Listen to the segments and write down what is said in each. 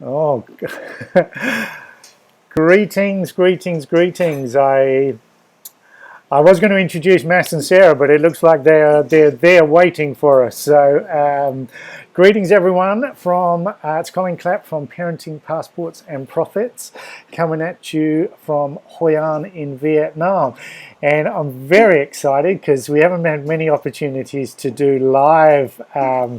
Oh, greetings, greetings, greetings. I was going to introduce Mass and Sarah, but it looks like they're there waiting for us. So, greetings everyone from it's Colin Clapp from Parenting Passports and Profits, coming at you from Hoi An in Vietnam, and I'm very excited because we haven't had many opportunities to do live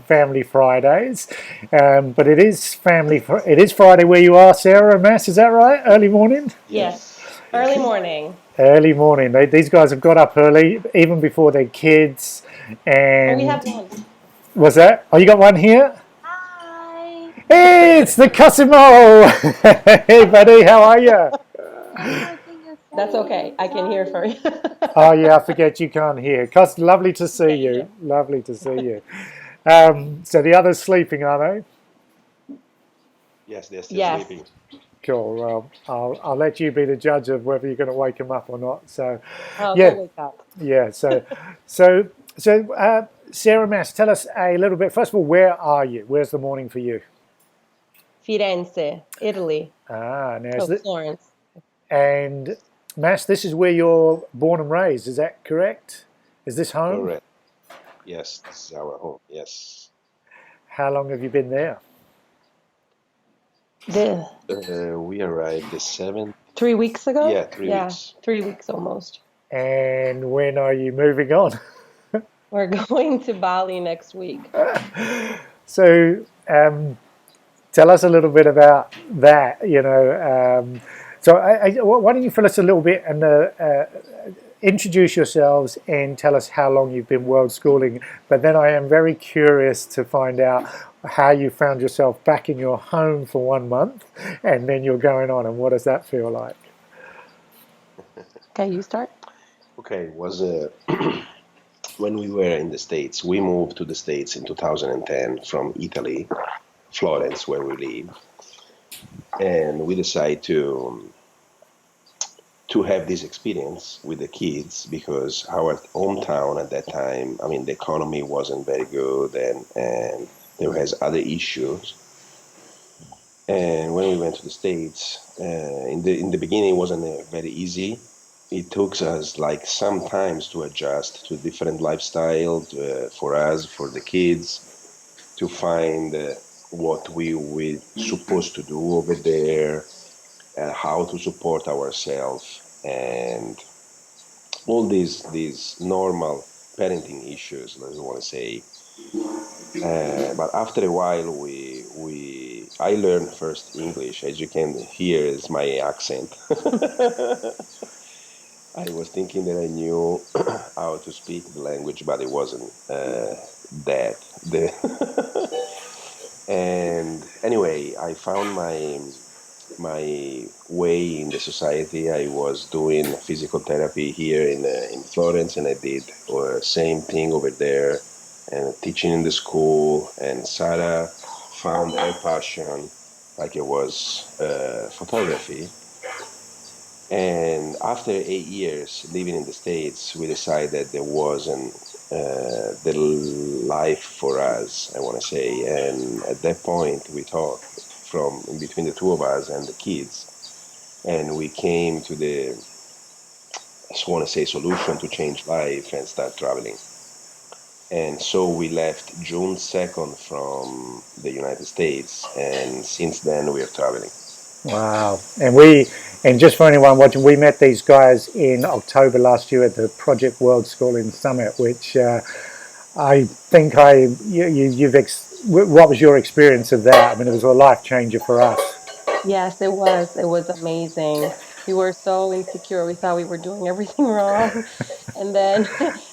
Family Fridays, but it is Friday where you are, Sarah and Mass. Is that right? Early morning. Yes, Yes, early yes. morning. Early morning. These guys have got up early, even before their kids. Oh, we And have one. was that? Oh, you got one here? Hi. Hey, it's the Cosimo. Hey, buddy, how are you? Oh, can you That's say okay. I can hear for sorry? you. Oh, yeah, I forget you can't hear. Cos, lovely to see Okay, yeah. you. Lovely to see you. So the others sleeping, are they? Yes, they're still Yes. sleeping. Cool. Well, I'll let you be the judge of whether you're going to wake them up or not. So, Oh, yeah, they'll wake up. yeah. So, Sarah Mass, tell us a little bit. First of all, where are you? Where's the morning for you? Firenze, Italy. Now is Oh, it, Florence. and Mass, this is where you're born and raised. Is that correct? Is this home? Correct. Yes, this is our home. Yes. How long have you been there? The We arrived the 7th. 3 weeks ago? Yeah, three Yeah, weeks. 3 weeks almost. And when are you moving on? We're going to Bali next week. So, tell us a little bit about that. Why don't you fill us a little bit and introduce yourselves and tell us how long you've been world schooling. But then I am very curious to find out how you found yourself back in your home for 1 month, and then you're going on. And what does that feel like? Okay, you start? Okay, was when we were in the States. We moved to the States in 2010 from Italy, Florence, where we live, and we decided to have this experience with the kids because our hometown at that time, I mean, the economy wasn't very good and there has other issues. And when we went to the States, in the beginning, it wasn't very easy. It took us like some times to adjust to different lifestyle for us, for the kids, to find what we supposed to do over there, how to support ourselves, and all these normal parenting issues, let's want to say. But after a while, we I learned first English, as you can hear, is my accent. I was thinking that I knew how to speak the language, but it wasn't that. The and anyway, I found my way in the society. I was doing physical therapy here in Florence, and I did same thing over there, and teaching in the school. And Sarah found her passion, like it was photography. And after 8 years living in the States, we decided there wasn't the life for us, I want to say. And at that point, we talked from in between the two of us and the kids, and we came to the, I just want to say, solution to change life and start traveling. And so we left June 2nd from the United States, and since then we are traveling. Wow. And just for anyone watching, we met these guys in October last year at the Project World Schooling Summit, which I think what was your experience of that? I mean, it was a life changer for us. Yes, it was. It was amazing. We were so insecure. We thought we were doing everything wrong. And then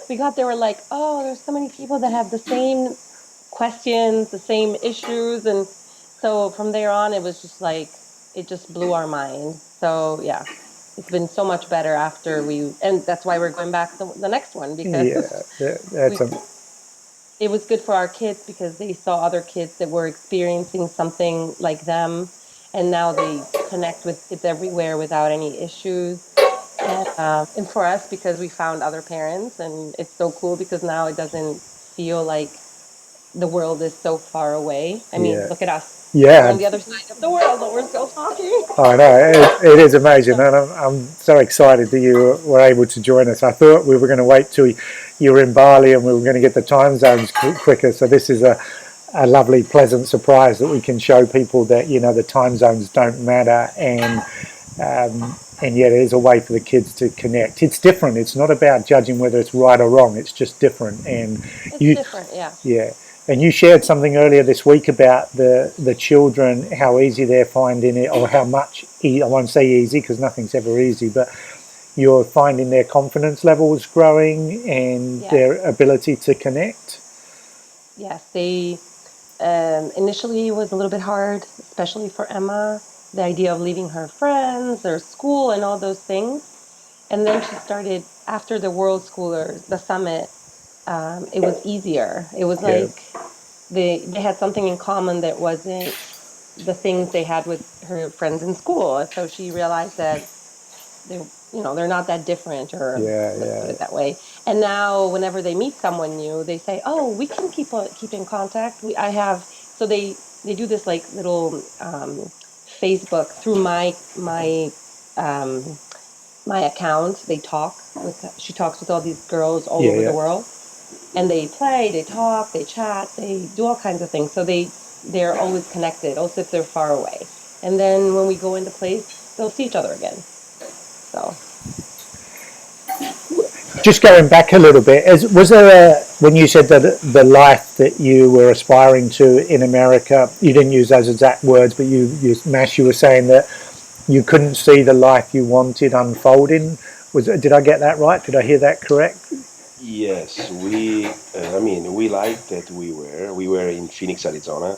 we got there, we're like, oh, there's so many people that have the same questions, the same issues. And so from there on, it was just like, it just blew our mind. So yeah, it's been so much better after and that's why we're going back the next one Yeah, because that's we, it was good for our kids because they saw other kids that were experiencing something like them. And now they connect with kids everywhere without any issues. And for us, because we found other parents, and it's so cool because now it doesn't feel like the world is so far away. I mean, Yeah. look at us. We're Yeah. on the other side of the world, but we're still talking. I know it is amazing, So, and I'm so excited that you were able to join us. I thought we were going to wait till you were in Bali and we were going to get the time zones quicker. So this is a lovely, pleasant surprise that we can show people that the time zones don't matter, and yet it is a way for the kids to connect. It's different. It's not about judging whether it's right or wrong. It's just different, and it's you different, yeah. yeah. And you shared something earlier this week about the children, how easy they're finding it, or how much, I won't say easy because nothing's ever easy, but you're finding their confidence levels growing and Yes. their ability to connect. Yes. They initially it was a little bit hard, especially for Emma, the idea of leaving her friends, their school, and all those things. And then she started after the World Schoolers, the summit. It was easier. It was Yeah, like they had something in common that wasn't the things they had with her friends in school. And so she realized that they're not that different, or yeah, let's put yeah, it that way. And now whenever they meet someone new, they say, oh, we can keep in contact. I have, so they do this like little Facebook through um my account. She talks with all these girls all yeah, over the yeah. world, and they play, they talk, they chat, they do all kinds of things. So they're always connected, also if they're far away. And then when we go into place, they'll see each other again. So Just going back a little bit, was there when you said that the life that you were aspiring to in America, you didn't use those exact words, but Mash, you were saying that you couldn't see the life you wanted unfolding. Did I get that right? Did I hear that correct? Yes, I mean, we liked that we were in Phoenix, Arizona,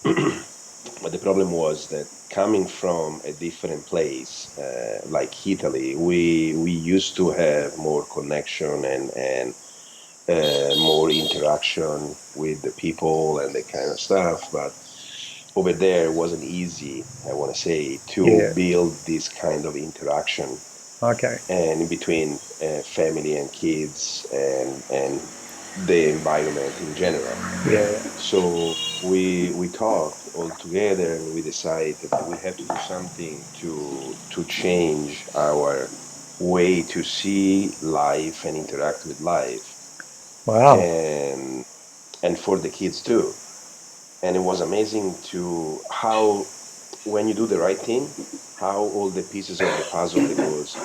but the problem was that coming from a different place, like Italy, we used to have more connection and more interaction with the people and that kind of stuff. But over there, it wasn't easy, I want to say, to Yeah. build this kind of interaction Okay. and in between family and kids and the environment in general. Yeah. So we talked all together and we decided that we have to do something to change our way to see life and interact with life, Wow. and for the kids too. And it was amazing to how when you do the right thing, how all the pieces of the puzzle that goes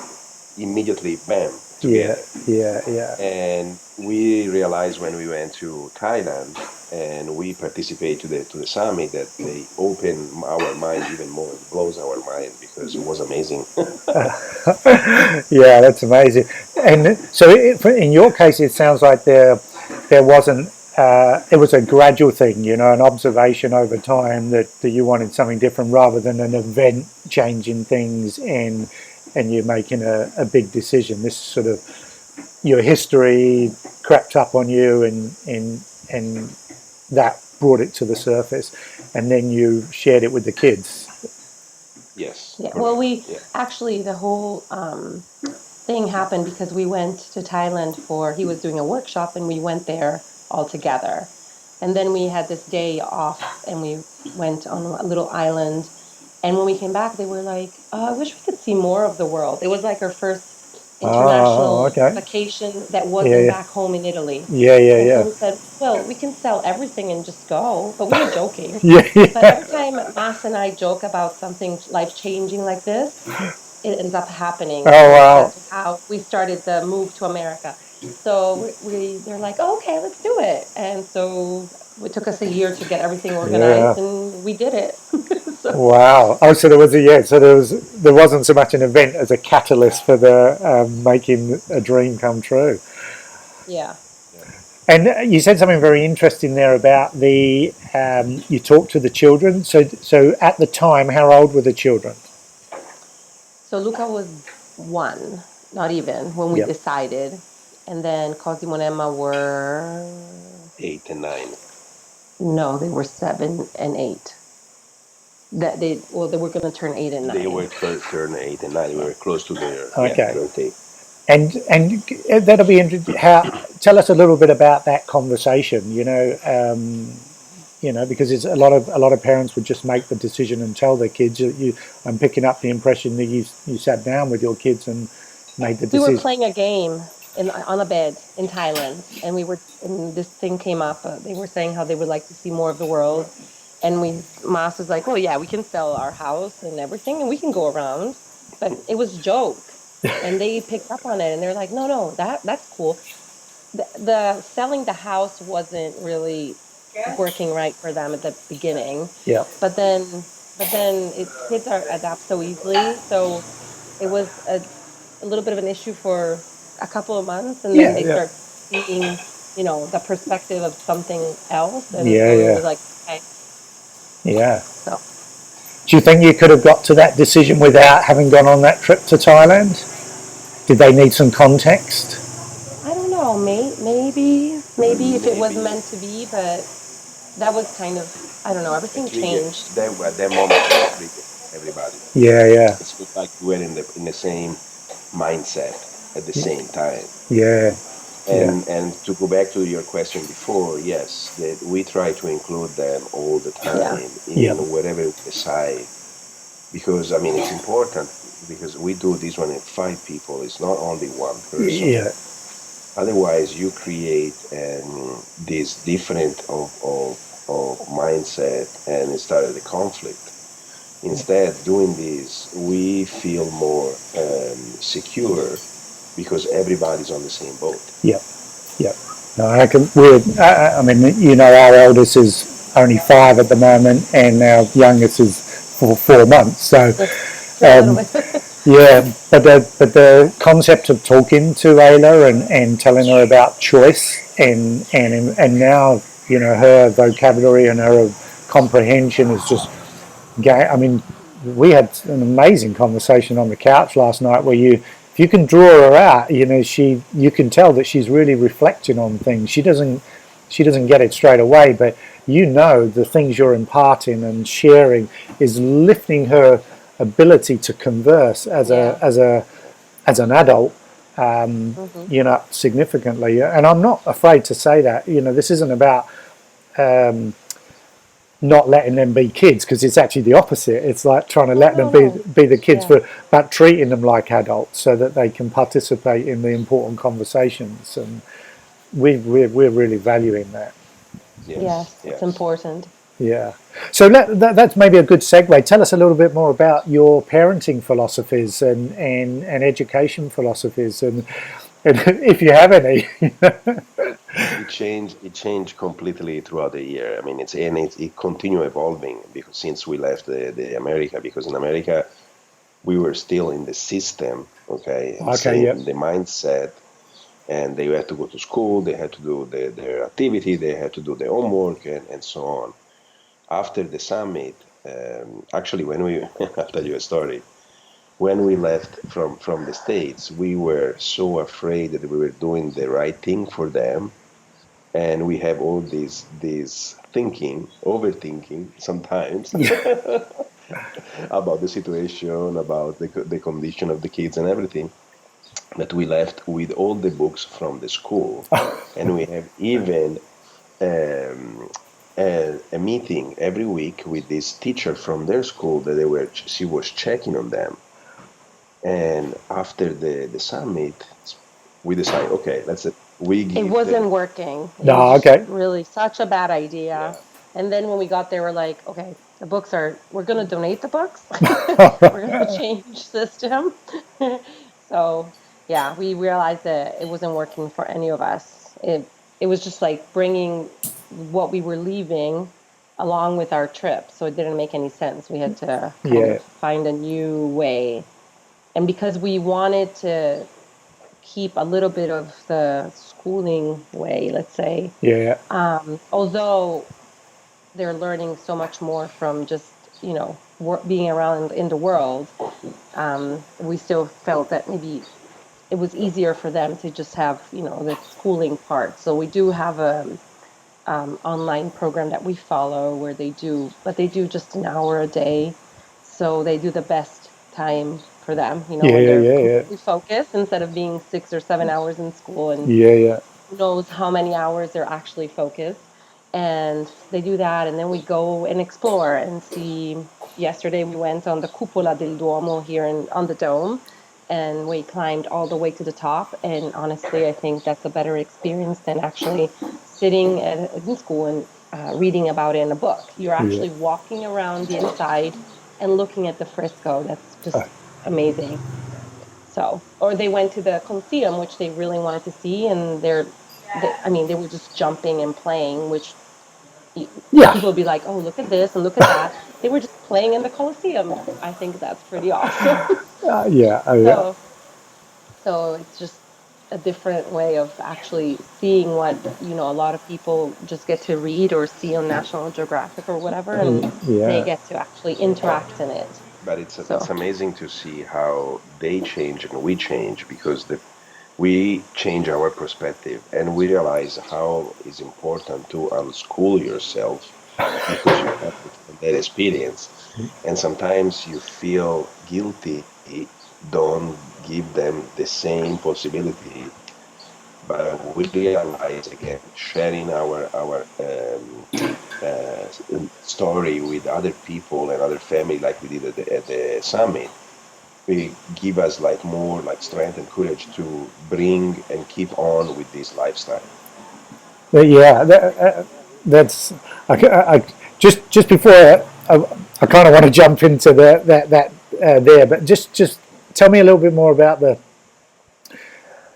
immediately bam Yeah. together. Yeah. Yeah. And we realized when we went to Thailand and we participate to the summit that they open our mind even more. It blows our mind because it was amazing. Yeah, that's amazing. And so, in your case, it sounds like there wasn't. It was a gradual thing, an observation over time that you wanted something different rather than an event changing things and you're making a big decision. This sort of your history crept up on you and that brought it to the surface, and then you shared it with the kids. Yes, yeah, well, correct. we Yeah. actually the whole thing happened because we went to Thailand for he was doing a workshop, and we went there all together. And then we had this day off, and we went on a little island. And when we came back, they were like, "Oh, I wish we could see more of the world." It was like our first Oh, international okay. vacation that Yeah, wasn't yeah, back home in Italy. yeah, yeah, And so yeah, we said, "Well, we can sell everything and just go." But we were joking. yeah, But every yeah. time Mas and I joke about something life changing like this, it ends up happening, Oh and it's wow. that's how we started the move to America. So they're like, oh, okay, let's do it. And so it took us a year to get everything Yeah. organized, and we did it. So Wow. Oh, so there was so there wasn't so much an event as a catalyst for the making a dream come true. yeah. Yeah. And you said something very interesting there about you talked to the children. So at the time, how old were the children? So Luca was 1, not even when we Yep. decided, and then Cosimo and Emma were 8 and 9. no, they were 7 and 8. That they were going to turn 8 and They 9. were turn 8 and 9. We Yeah. were close to their Okay. birthday. And that'll be interesting. How? tell us a little bit about that conversation. Because it's a lot of parents would just make the decision and tell their kids. I'm picking up the impression that you sat down with your kids and made the We were decision. playing a game on a bed in Thailand, and this thing came up. They were saying how they would like to see more of the world, and Mas was like, "Well, yeah, we can sell our house and everything, and we can go around." But it was a joke, and they picked up on it, and they're like, "No, no, that's cool." The selling the house wasn't really working right for them at the beginning, Yeah, but then kids are adapt so easily, so it was a little bit of an issue for a couple of months, and then yeah, they yeah, start seeing, the perspective of something else, and yeah, so it yeah, was like, okay, yeah. so Do you think you could have got to that decision without having gone on that trip to Thailand? Did they need some context? I don't know, maybe if it was Maybe meant to be, but that was kind of, I don't know, a everything trigger. changed. That at that moment was a trigger for everybody. Yeah, yeah, It feels like we were in the same mindset at the same time. yeah, yeah, And to go back to your question before, yes, that we try to include them all the Yeah, time yeah, in whatever we decide, because I mean it's important because we do this one at five people. It's not only one person. yeah, Otherwise, you create this different of mindset, and it started a conflict. Instead, doing this, we feel more secure because everybody's on the same boat. yeah, yeah. No, I can. I mean, our eldest is only 5 at the moment, and our youngest is for 4 months. So, they're a little um, bit. yeah, but the concept of talking to Ayla and telling her about choice and now her vocabulary and her comprehension is just I mean, we had an amazing conversation on the couch last night where if you can draw her out, you can tell that she's really reflecting on things. She doesn't get it straight away, but the things you're imparting and sharing is lifting her ability to converse Yeah. as an adult, Hmm. significantly. And I'm not afraid to say that. This isn't about not letting them be kids, because it's actually the opposite. It's like trying to Oh let them no, be no. be the kids, Yeah. but treating them like adults so that they can participate in the important conversations. And we're really valuing that. Yes, Yes, it's yes. important. Yeah. So that's maybe a good segue. Tell us a little bit more about your parenting philosophies and education philosophies, and if you have any. It changed completely throughout the year. I mean, it continue evolving because since we left the America, because in America we were still in the system, okay, the Okay. Yeah. same the mindset, and they had to go to school, they had to do their activity, they had to do their homework, and so on. After the summit, actually, when we I'll tell you a story. When we left from the States, we were so afraid that we were doing the right thing for them, and we have all this thinking, overthinking sometimes about the situation, about the condition of the kids and everything, that we left with all the books from the school, and we have even um, a meeting every week with this teacher from their school that she was checking on them. And after the summit, we decide, okay, we It give wasn't the working. It was No. just Okay. really such a bad idea. yeah. And then when we got there, we're like, okay, we're going to donate the books. We're going to change system. So, yeah, we realized that it wasn't working for any of us. It was just like bringing what we were leaving along with our trip. So it didn't make any sense. We had to kind Yeah. of find a new way. And because we wanted to keep a little bit of the schooling way, let's say. Yeah. Although they're learning so much more from just, being around in the world, we still felt that maybe it was easier for them to just have, the schooling part. So we do have a online program that we follow where they do just an hour a day. So they do the best time for them, Yeah. when Yeah. they're Yeah. completely focused instead of being 6 or 7 hours in school and Yeah. Yeah. who knows how many hours they're actually focused. And they do that, and then we go and explore and see. Yesterday we went on the Cupola del Duomo here on the dome, and we climbed all the way to the top. And honestly, I think that's a better experience than actually sitting in school and reading about it in a book. You're Yeah. actually walking around the inside and looking at the fresco. That's just amazing. So, or they went to the Colosseum, which they really wanted to see, and I mean, they were just jumping and playing, which Yeah. people would be like, "Oh, look at this and look at that." They were just playing in the Colosseum. I think that's pretty awesome. Yeah. Yeah. So, so it's just a different way of actually seeing what, a lot of people just get to read or see on National Geographic or whatever, and they Yeah. get to actually interact in it. But it's So, amazing to see how they change and we change because we change our perspective and we realize how it's important to unschool yourself because you have that experience. And sometimes you feel guilty, don't give them the same possibility. But we realize again, sharing our story with other people and other family, like we did at the summit, we give us like more like strength and courage to bring and keep on with this lifestyle. Yeah. That's just before I kind of want to jump into there, but just tell me a little bit more about the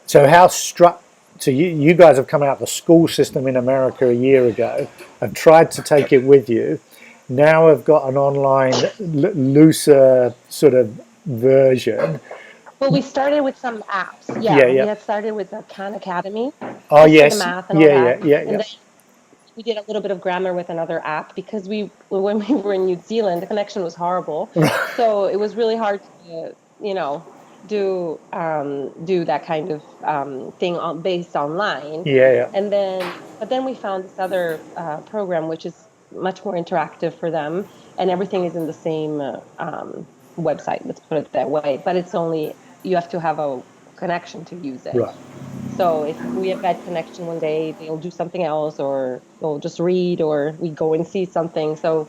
so how struck. So you guys have come out the school system in America a year ago. Have tried to take Yep. it with you. Now I've got an online looser sort of version. well, we started with some apps. Yeah, Yeah, we yeah. had started with the Khan Academy, Oh just for the yes, math and all yeah, yeah, that, yeah, and yeah. then we did a little bit of grammar with another app because when we were in New Zealand, the connection was horrible, so it was really hard to, do that kind of thing based online. Yeah, yeah. But then we found this other program which is much more interactive for them, and everything is in the same website. Let's put it that way. But it's only you have to have a connection to use it. Right. So if we have bad connection one day, they'll do something else, or they'll just read, or we go and see something. So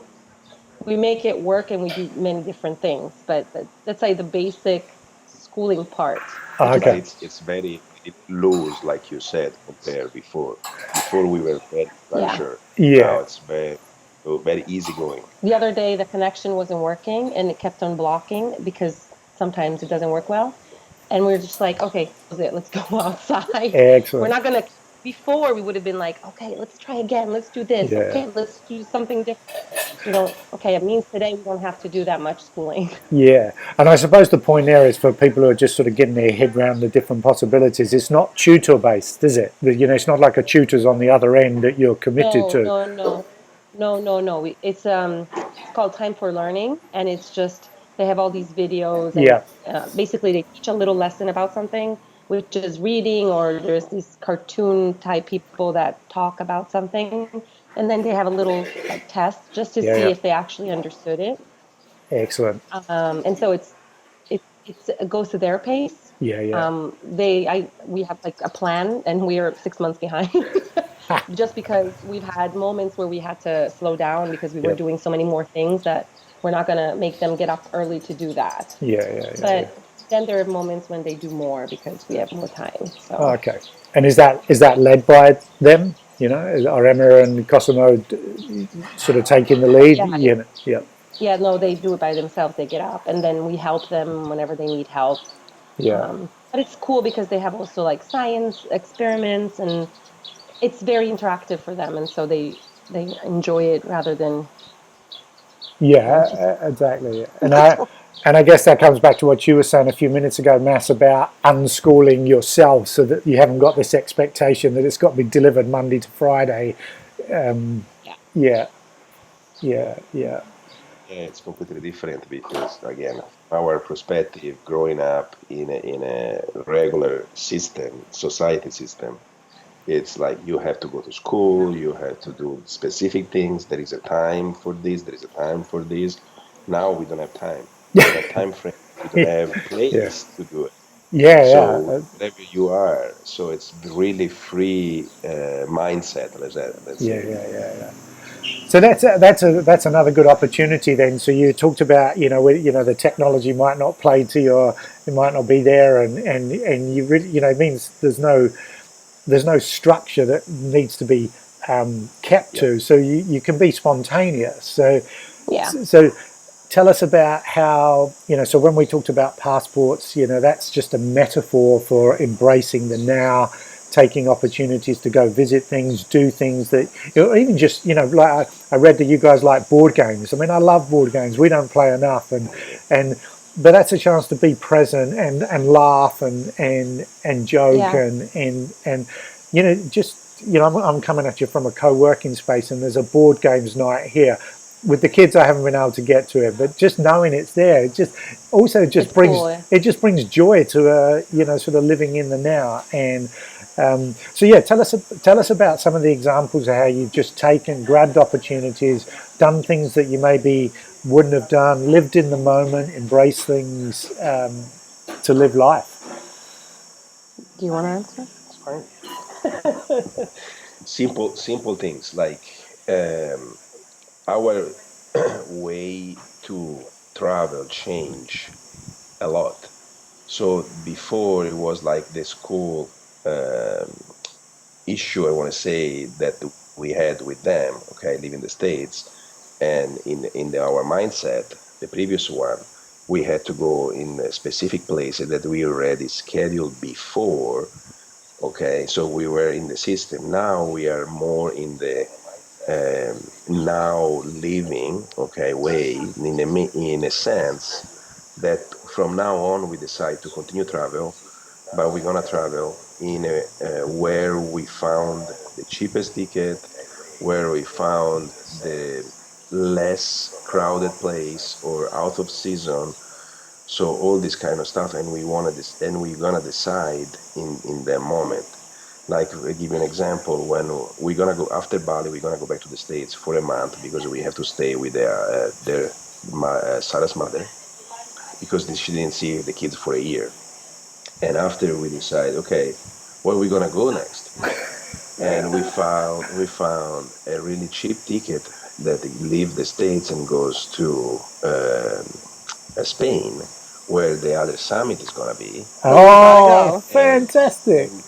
we make it work, and we do many different things. But that's like the basic schooling part, which is But Okay. it's very loose, like you said, compared before. Before we were very yeah. structured. Yeah. Now it's very easygoing. The other day, the connection wasn't working, and it kept on blocking because sometimes it doesn't work well. And we are just like, okay, that's it. Let's go outside. We're Excellent. not gonna. Before we would have been like, okay, let's try again. Let's do this. Yeah. Okay, let's do something different. We don't. Okay, it means today we don't have to do that much schooling. Yeah. And I suppose the point there is for people who are just sort of getting their head around the different possibilities. It's not tutor based, is it? It's not like a tutor's on the other end that you're committed No, to. no, no, no, no, no. It's called Time for Learning, and it's just they have all these videos, and Yeah. it's basically they teach a little lesson about something, which is reading, or there's these cartoon type people that talk about something, and then they have a little like test just to Yeah. see Yeah. if they actually understood it. Excellent. And so it goes to their pace. Yeah. Yeah. We have like a plan, and we are 6 months behind, just because we've had moments where we had to slow down because we were Yep. doing so many more things that we're not going to make them get up early to do that. Yeah. Yeah. Yeah. Yeah. But then there are moments when they do more because we have more time. So Okay. And is that led by them? Are Emma and Cosimo sort of taking the lead? yeah, Yeah. yeah, no, they do it by themselves. They get up, and then we help them whenever they need help. Yeah. But it's cool because they have also like science experiments, and it's very interactive for them, and so they enjoy it rather than just Exactly. And I guess that comes back to what you were saying a few minutes ago, Mass, about unschooling yourself, so that you haven't got this expectation that it's got to be delivered Monday to Friday. yeah. Yeah. Yeah. Yeah. Yeah, it's completely different because again, our perspective growing up in a regular system, society system, it's like you have to go to school, you have to do specific things. There is a time for this, there is a time for this. Now we don't have time. We don't have time frame. We don't have Yeah. place to do it. Yeah, So yeah, wherever you are, so it's really free mindset. Let's yeah, say. yeah, yeah. So that's another good opportunity then. So you talked about the technology might not play to your, it might not be there, and you really, it means there's no structure that needs to be kept Yeah. to. So you can be spontaneous. So Yeah. so tell us about how, so when we talked about passports, that's just a metaphor for embracing the now, taking opportunities to go visit things, do things that, even just, like I read that you guys like board games. I mean, I love board games. We don't play enough. And but that's a chance to be present and laugh and joke Yeah. and just, I'm coming at you from a co-working space, and there's a board games night here with the kids. I haven't been able to get to it, but just knowing it's there, it just also It's just brings, cool. joy to sort of living in the now. And so yeah, tell us about some of the examples of how you've just taken, grabbed opportunities, done things that you maybe wouldn't have done, lived in the moment, embraced things to live life. Do you want to answer? It's fine. Simple things like our way to travel change a lot. So before it was like the school um, issue, I want to say, that we had with them, okay, living the States, and our mindset, the previous one, we had to go in a specific places that we already scheduled before, okay, so we were in the system. Now we are more in the now living, okay, way, in a sense that from now on we decide to continue travel, but we're gonna travel in where we found the cheapest ticket, where we found the less crowded place or out of season. So all this kind of stuff, and we wanna this, and we're gonna decide in that moment. Like I give you an example, when we're gonna go after Bali, we're gonna go back to the States for a month because we have to stay with Sarah's mother because she didn't see the kids for a year. And after we decide, okay, where are we gonna go next? And we found a really cheap ticket that leaves the States and goes to Spain, where the other summit is gonna be, Oh, you gotta Oh, go. and fantastic. and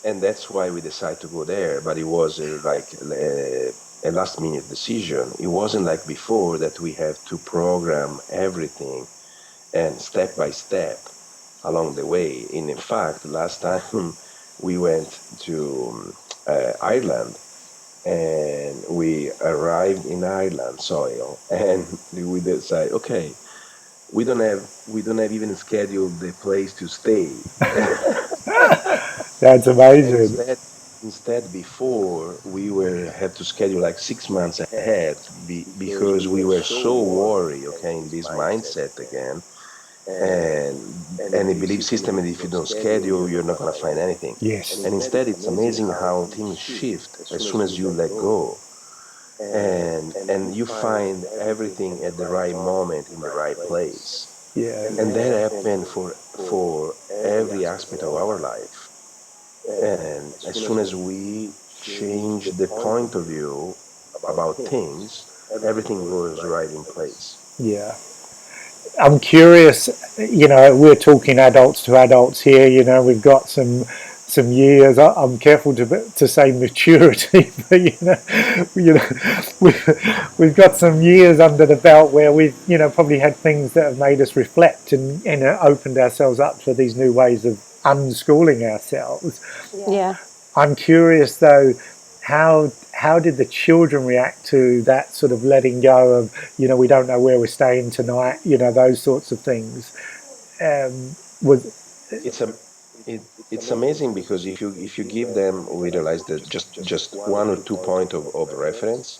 and that's why we decided to go there. But it was like a last minute decision. It wasn't like before that we have to program everything and step by step along the way. And in fact, last time we went to Ireland, and we arrived in Ireland soil, and we decided, okay, we don't have even scheduled the place to stay. That's And amazing. instead before we were had to schedule like 6 months ahead because we were so worried, okay, in this mindset again, and a belief system that if you don't schedule, you're not going to find anything. Yes. And instead, it's amazing how things shift as soon as you let go, and you find everything at the right moment in the right place. Yeah. And that happened for every aspect of our life. And as soon as we change the point of view about things, everything goes right in place. Yeah. I'm curious, we're talking adults to adults here, we've got some years. I'm careful to say maturity, but we've got some years under the belt where we've probably had things that have made us reflect and opened ourselves up to these new ways of unschooling ourselves. Yeah. I'm curious though, how did the children react to that sort of letting go of, we don't know where we're staying tonight, those sorts of things. Was It's a it's amazing because if you give them, we realize that just 1 or 2 point of reference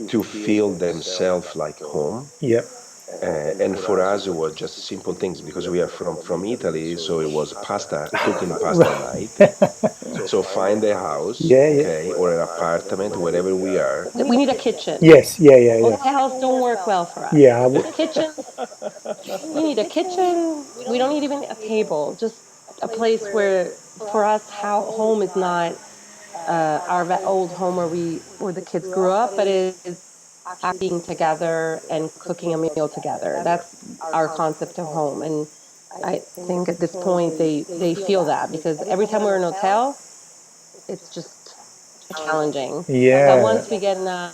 to feel themselves like home. Yep. And for us, it was just simple things because we are from Italy, so it was pasta, cooking pasta night. So find a house, Yeah, yeah. okay, or an apartment, wherever we are. We need a kitchen. Yes, yeah, yeah, Hotel yeah. don't work well for us. Yeah, Kitchen, we need a kitchen. We don't need even a table. Just a place where for us how home is not our old home where the kids grew up, but is actually being together and cooking a meal together. That's our concept of home. And I think at this point they feel that because every time we're in a hotel, it's just challenging. But Yeah. once we get in a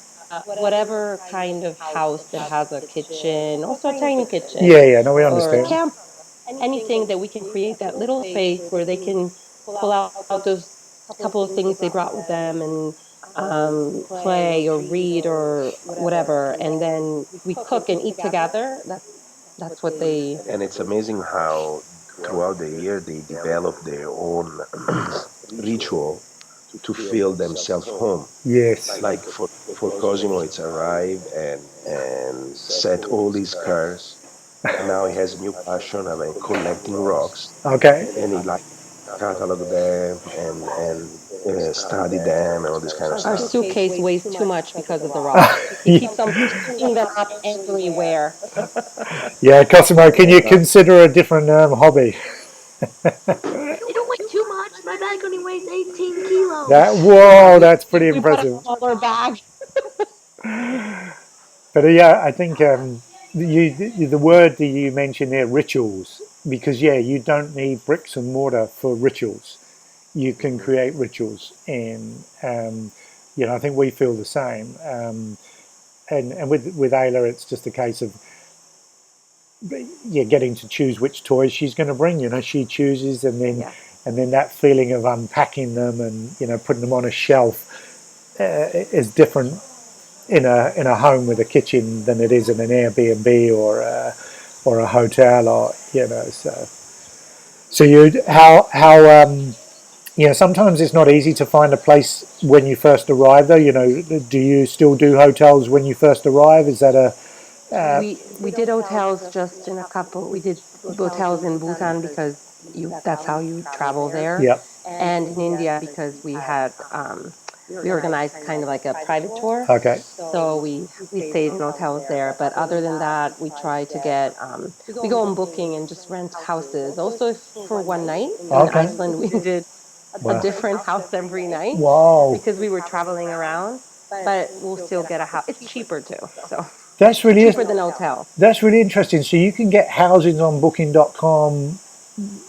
whatever kind of house that has a kitchen, also a tiny kitchen Yeah, yeah, no, we or a understand. camper, anything that we can create that little space where they can pull out those couple of things they brought with them and play or read or whatever, and then we cook and eat together. That's what they. And it's amazing how throughout the year they develop their own ritual to feel themselves home. Yes. Like for Cosimo, it's arrive and set all these cars, and now he has a new passion about collecting rocks, Okay. and he like catalog them and study them and all this kind of Our stuff. suitcase weighs too much because of the rocks. He keeps on picking them up everywhere. Yeah, Cosimo, can you consider a different hobby? I don't weigh too much. My bag only weighs 18 That kilos. whoa, We that's pretty we bought a impressive. smaller bag. But yeah, I think the word that you mentioned there, rituals, because yeah, you don't need bricks and mortar for rituals. You can Mhm. create rituals, and I think we feel the same. And with Ayla, it's just a case of getting to choose which toys she's going to bring. She chooses, and then Yeah. that feeling of unpacking them and putting them on a shelf is different in a home with a kitchen than it is in an Airbnb or a hotel or so you sometimes it's not easy to find a place when you first arrive though. Do you still do hotels when you first arrive? Is that a We did hotels just in a couple. We did hotels in Bhutan because you that's how you travel there, yeah. and in India because we organized kind of like a private tour, Okay. so we stayed in hotels there. But other than that, we try to get we go on booking and just rent houses. Also, if for one night in Okay. Iceland, we did a Wow. different house every night Wow. because we were traveling around. But we'll still get a house. It's cheaper too, so That's really cheaper than a hotel. that's really interesting. So you can get housing on booking.com.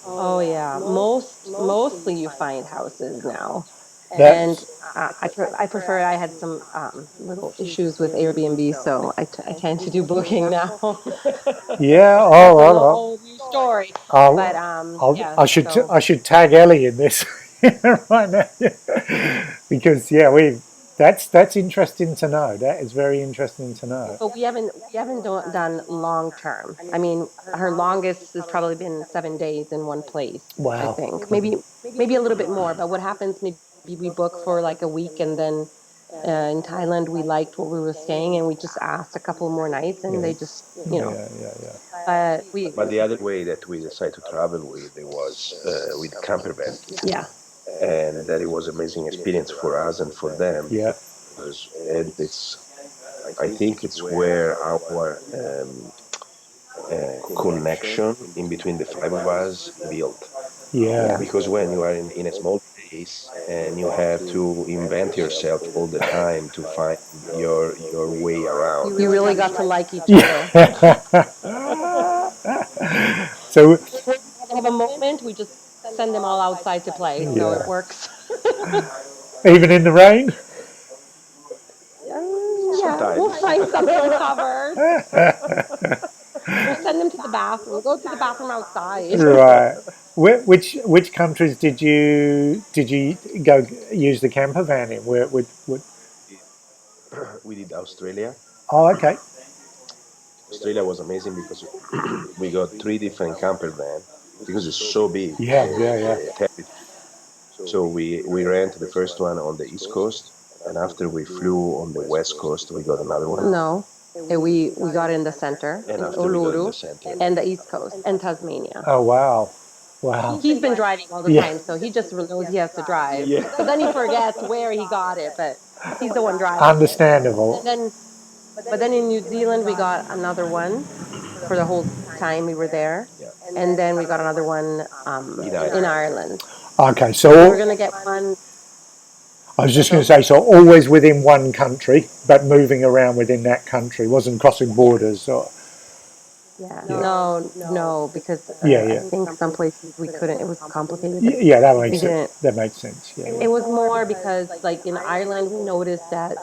Oh yeah, mostly you find houses now, That and I prefer. I had some little issues with Airbnb, so I tend to do booking now. yeah. That's Oh, a well, whole new story. But yeah, I should tag Ellie in this right now because yeah, that's interesting to know. That is very interesting to know. but we haven't done long term. I mean, her longest has probably been 7 days in one place. I Wow. think maybe a little bit more. But what happens? Maybe we book for like a week, and then in Thailand we liked where we were staying, and we just asked a couple more nights, and Yeah. they just Yeah. Yeah. Yeah. But we But the other way that we decided to travel with it was with camper van, yeah and that it was amazing experience for us and for them Yeah. because it's I think it's where our connection in between the five of us built. Yeah. yeah. Because when you are in a small place and you have to invent yourself all the time to find your way around. You really got to like each other. Yeah. So Whenever they have a moment, we just send them all outside to play, so yeah, it works. even in the rain. Yeah, we'll Sometimes. find somewhere covered. We'll send them to the bathroom. Go to the bathroom outside. Right. Which countries did you go use the camper van in? We did Australia. Oh, okay. Australia was amazing because we got three different camper van because it's so big, Yeah, yeah, yeah. the territory. So we rent the first one on the East Coast, and after we flew on the West Coast, we got another one, No, we got in the center and in after we got in the Uluru center. and the East Coast and Tasmania. Oh, wow, wow. He's been driving all the Yeah, time, so he just knows he has to drive. Yeah. So then he forgets where he got it, but he's the one driving it. understandable. And then But then in New Zealand, we got another one for the whole time we were there. Yeah. And then we got another one In in Ireland. Ireland. Okay, We were so going to get one. I was just going to So, say, so always within one country, but moving around within that country, wasn't crossing yeah. borders. Or Yeah. yeah, No, because yeah, I yeah, think some places we couldn't. It was complicated, but yeah. That we makes it. didn't. That makes sense. Yeah, It yeah. was more because, like in Ireland, we noticed that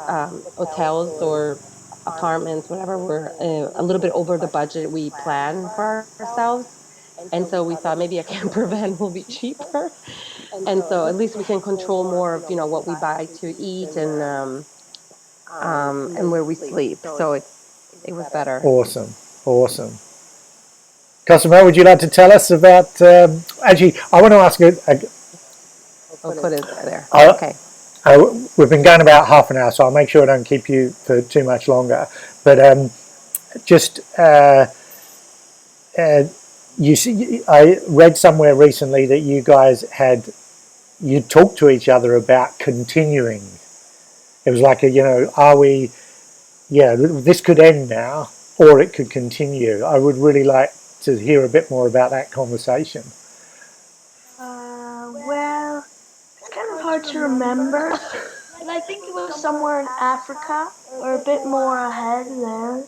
hotels or apartments, whatever, were a little bit over the budget we planned for ourselves. And so we thought maybe a camper van will be cheaper. And so at least we can control more of, what we buy to eat and where we sleep. So it was better. Awesome, awesome. Cosimo, would you like to tell us about? Actually, I want to ask you. I'll put it there. Uh, Okay. we've been going about half an hour, so I'll make sure I don't keep you for too much longer. But just uh, you see, I read somewhere recently that you talked to each other about continuing. It was like are we? Yeah, this could end now, or it could continue. I would really like to hear a bit more about that conversation. Well, it's kind of hard to remember, but I think it was somewhere in Africa or a bit more ahead there.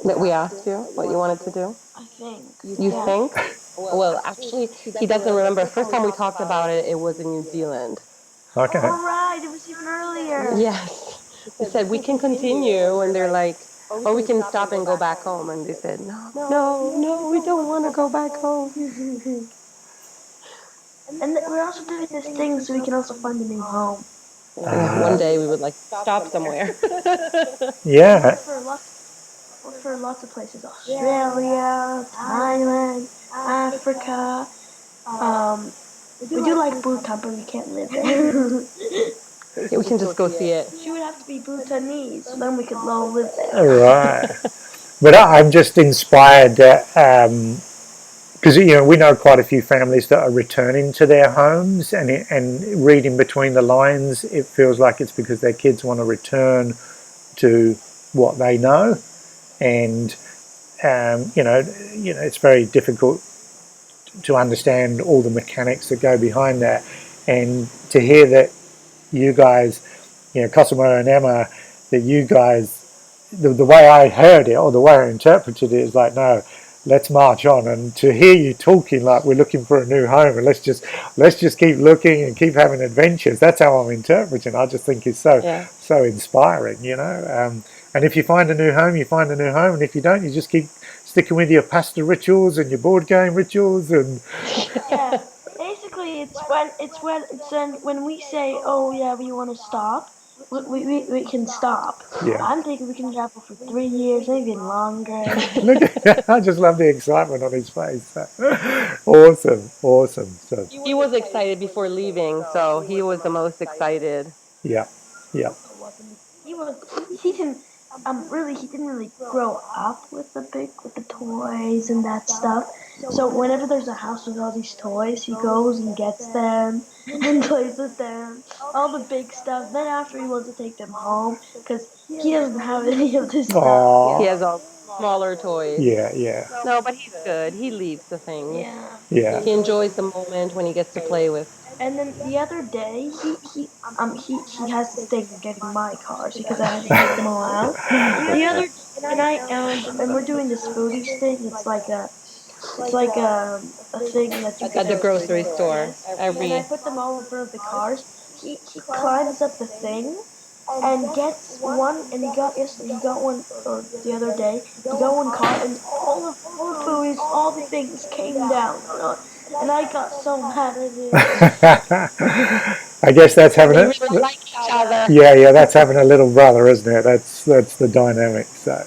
That we asked you what you wanted to do. I think. You Yeah. think? Well, actually, he doesn't remember. First time we talked about it, it was in New Zealand. Okay. All right, it was even earlier. Yes. We said we can continue, and they're like, or we can stop and go back home. And they said, no, no, no, we don't want to go back home. And we're also doing this thing so we can also find a new home. Yeah, one day we would like stop somewhere. We Yeah. look for lots of places: Australia, Thailand, Africa. We do like Bhutan, but we can't live there. Yeah, we can just go see it. She would have to be Bhutanese, so then we could all live there. Right. But I'm just inspired that because we know quite a few families that are returning to their homes, and reading between the lines, it feels like it's because their kids want to return to what they know, and it's very difficult to understand all the mechanics that go behind that, and to hear that you guys, Cosimo and Emma, that you guys, the way I heard it or the way I interpreted it is like, no, let's march on. And to hear you talking like we're looking for a new home, and let's just keep looking and keep having adventures. That's how I'm interpreting. I just think it's Yeah. so inspiring, and if you find a new home, you find a new home, and if you don't, you just keep sticking with your pasta rituals and your board game rituals, and Yeah, basically, it's when we say, "Oh yeah, we want to stop," we can stop. yeah. I'm thinking we can travel for 3 years, maybe even longer. Look, I just love the excitement on his face. Awesome, awesome. So, He was excited before leaving, so he was the most excited. yeah, yeah. Wasn't he? He didn't he didn't really grow up with the toys and that stuff. So whenever there's a house with all these toys, he goes and gets them and plays with them, all the big stuff. Then after he wants to take them home because he doesn't have any of this stuff. He Aw, has all smaller toys. yeah, yeah, No, but he's good. He leaves the things. Yeah. yeah. He enjoys the moment when he gets to play with. And then the other day, he has this thing of getting my cars because I had to take them all out. The other and I and we're doing this foodies thing. It's like a thing that you At could the grocery store. yes. And I Every put them all in front of the cars. He climbs up the thing and gets one, and he got one or the other day. He got one car, and all the foodies, all the things came down, and I got so mad at him. I guess that's having they it. really like each other. Yeah, yeah, that's having a little brother, isn't it? That's the dynamic. So,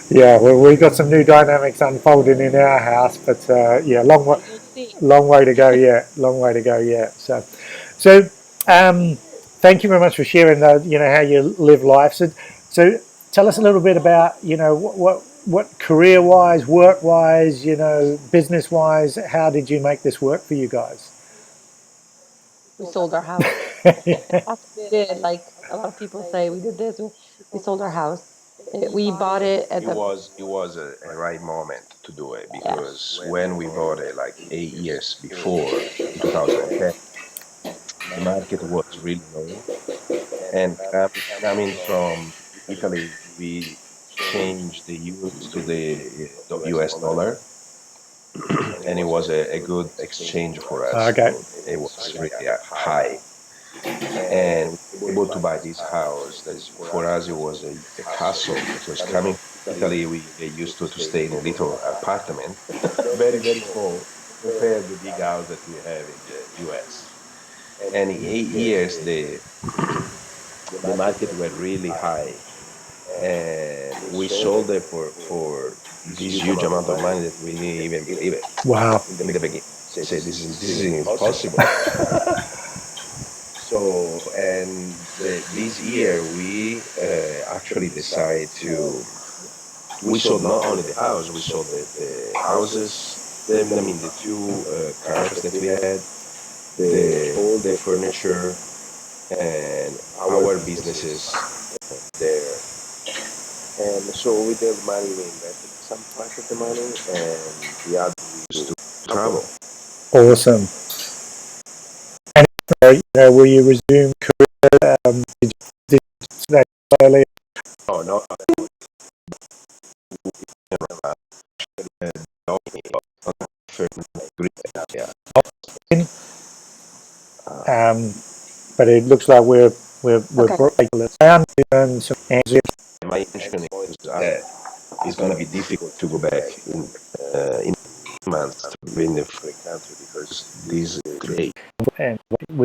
yeah, well, we've got some new dynamics unfolding in our house, but yeah, You'll see. long way to go yet. Long way to go yet. So, thank you very much for sharing how you live life. So tell us a little bit about, what career wise, work wise, business wise, how did you make this work for you guys? We sold our house. That's what we did. Like a lot of people say, we did this. We sold our house. We bought it at It the was a right moment to do it yeah. because when we bought it, like 8 years before, in 2010, the market was really low. And coming from Italy, we changed the euros to the US dollar, and it was a good exchange for us. Okay. It was really high, and we were able to buy this house. That is, for us, it was a castle because coming from Italy, we get used to stay in a little apartment, very, very small, compared to the big house that we have in the US. And in 8 years, the market were really high, and we sold it for this huge amount of money that we didn't even believe it Wow. in the beginning. We said this is impossible. So, and this year we actually decided to. We sold not only the house, we sold the houses. I mean, the two cars that we had, the all the furniture, and our businesses there. And so with the money, we invested some part of the money, and the other we used to travel. Awesome. And will you resume career? Did you say earlier? Oh no, yeah. Um, but it looks like we're Okay. breaking down and some answers. My intention is that it's going to be difficult to go back in months to be in the free country because this is great. And with